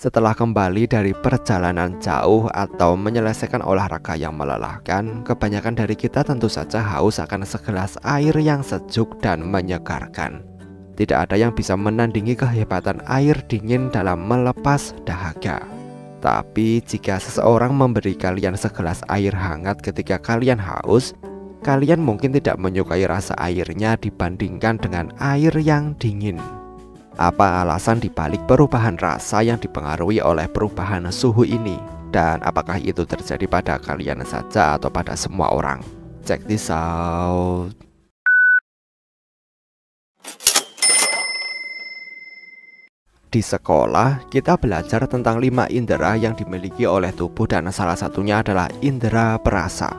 Setelah kembali dari perjalanan jauh atau menyelesaikan olahraga yang melelahkan, kebanyakan dari kita tentu saja haus akan segelas air yang sejuk dan menyegarkan. Tidak ada yang bisa menandingi kehebatan air dingin dalam melepas dahaga. Tapi jika seseorang memberi kalian segelas air hangat ketika kalian haus, kalian mungkin tidak menyukai rasa airnya dibandingkan dengan air yang dingin. Apa alasan dibalik perubahan rasa yang dipengaruhi oleh perubahan suhu ini? Dan apakah itu terjadi pada kalian saja atau pada semua orang? Check this out. Di sekolah, kita belajar tentang 5 indera yang dimiliki oleh tubuh dan salah satunya adalah indera perasa.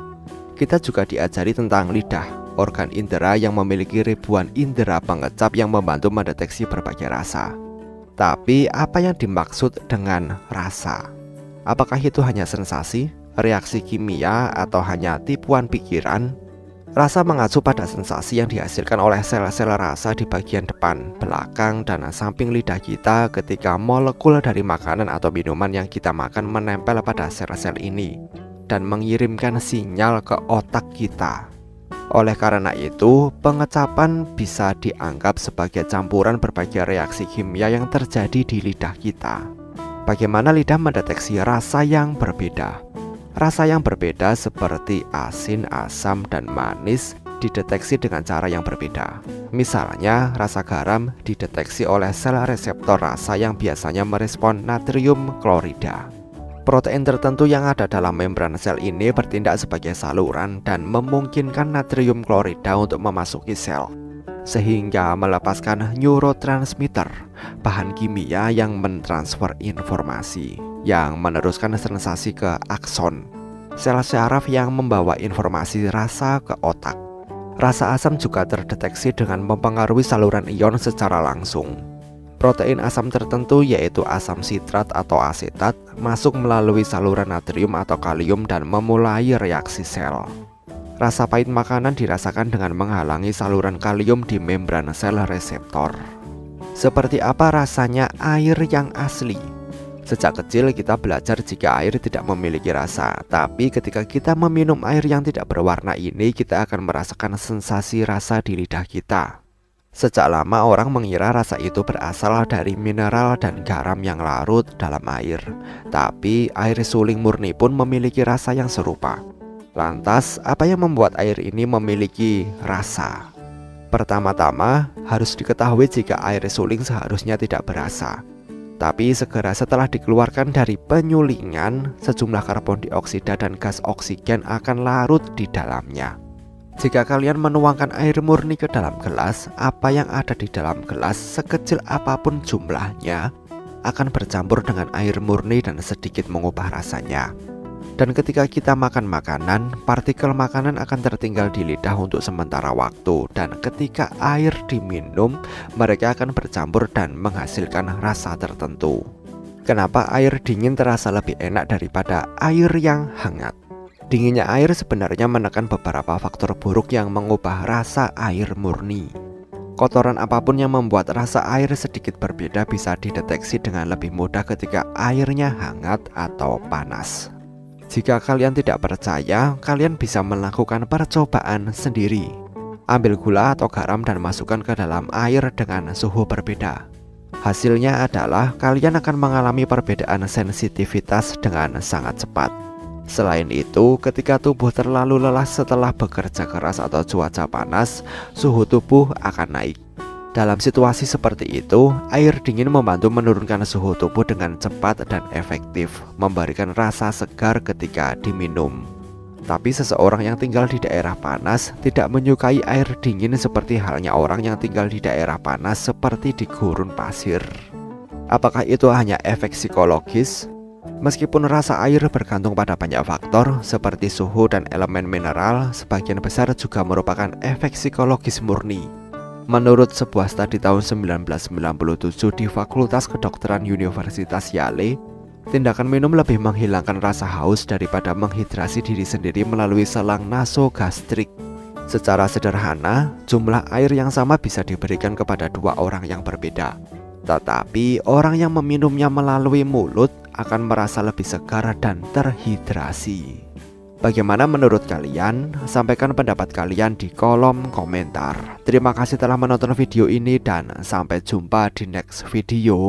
Kita juga diajari tentang lidah, organ indera yang memiliki ribuan indera pengecap yang membantu mendeteksi berbagai rasa. Tapi apa yang dimaksud dengan rasa? Apakah itu hanya sensasi, reaksi kimia, atau hanya tipuan pikiran? Rasa mengacu pada sensasi yang dihasilkan oleh sel-sel rasa di bagian depan, belakang, dan samping lidah kita ketika molekul dari makanan atau minuman yang kita makan menempel pada sel-sel ini dan mengirimkan sinyal ke otak kita. Oleh karena itu, pengecapan bisa dianggap sebagai campuran berbagai reaksi kimia yang terjadi di lidah kita. Bagaimana lidah mendeteksi rasa yang berbeda? Rasa yang berbeda seperti asin, asam, dan manis dideteksi dengan cara yang berbeda. Misalnya, rasa garam dideteksi oleh sel reseptor rasa yang biasanya merespon natrium klorida. Protein tertentu yang ada dalam membran sel ini bertindak sebagai saluran dan memungkinkan natrium klorida untuk memasuki sel, sehingga melepaskan neurotransmitter, bahan kimia yang mentransfer informasi, yang meneruskan sensasi ke akson, sel syaraf yang membawa informasi rasa ke otak. Rasa asam juga terdeteksi dengan mempengaruhi saluran ion secara langsung. Protein asam tertentu yaitu asam sitrat atau asetat masuk melalui saluran natrium atau kalium dan memulai reaksi sel. Rasa pahit makanan dirasakan dengan menghalangi saluran kalium di membran sel reseptor. Seperti apa rasanya air yang asli? Sejak kecil kita belajar jika air tidak memiliki rasa, tapi ketika kita meminum air yang tidak berwarna ini, kita akan merasakan sensasi rasa di lidah kita. Sejak lama orang mengira rasa itu berasal dari mineral dan garam yang larut dalam air. Tapi air suling murni pun memiliki rasa yang serupa. Lantas, apa yang membuat air ini memiliki rasa? Pertama-tama, harus diketahui jika air suling seharusnya tidak berasa. Tapi segera setelah dikeluarkan dari penyulingan, sejumlah karbon dioksida dan gas oksigen akan larut di dalamnya. Jika kalian menuangkan air murni ke dalam gelas, apa yang ada di dalam gelas sekecil apapun jumlahnya akan bercampur dengan air murni dan sedikit mengubah rasanya. Dan ketika kita makan makanan, partikel makanan akan tertinggal di lidah untuk sementara waktu. Dan ketika air diminum, mereka akan bercampur dan menghasilkan rasa tertentu. Kenapa air dingin terasa lebih enak daripada air yang hangat? Dinginnya air sebenarnya menekan beberapa faktor buruk yang mengubah rasa air murni. Kotoran apapun yang membuat rasa air sedikit berbeda bisa dideteksi dengan lebih mudah ketika airnya hangat atau panas. Jika kalian tidak percaya, kalian bisa melakukan percobaan sendiri. Ambil gula atau garam dan masukkan ke dalam air dengan suhu berbeda. Hasilnya adalah kalian akan mengalami perbedaan sensitivitas dengan sangat cepat. Selain itu, ketika tubuh terlalu lelah setelah bekerja keras atau cuaca panas, suhu tubuh akan naik. Dalam situasi seperti itu, air dingin membantu menurunkan suhu tubuh dengan cepat dan efektif, memberikan rasa segar ketika diminum. Tapi seseorang yang tinggal di daerah panas tidak menyukai air dingin seperti halnya orang yang tinggal di daerah panas seperti di gurun pasir. Apakah itu hanya efek psikologis? Meskipun rasa air bergantung pada banyak faktor seperti suhu dan elemen mineral, sebagian besar juga merupakan efek psikologis murni. Menurut sebuah studi tahun 1997 di Fakultas Kedokteran Universitas Yale, tindakan minum lebih menghilangkan rasa haus daripada menghidrasi diri sendiri melalui selang nasogastrik. Secara sederhana, jumlah air yang sama bisa diberikan kepada dua orang yang berbeda. Tetapi orang yang meminumnya melalui mulut akan merasa lebih segar dan terhidrasi. Bagaimana menurut kalian? Sampaikan pendapat kalian di kolom komentar. Terima kasih telah menonton video ini dan sampai jumpa di next video.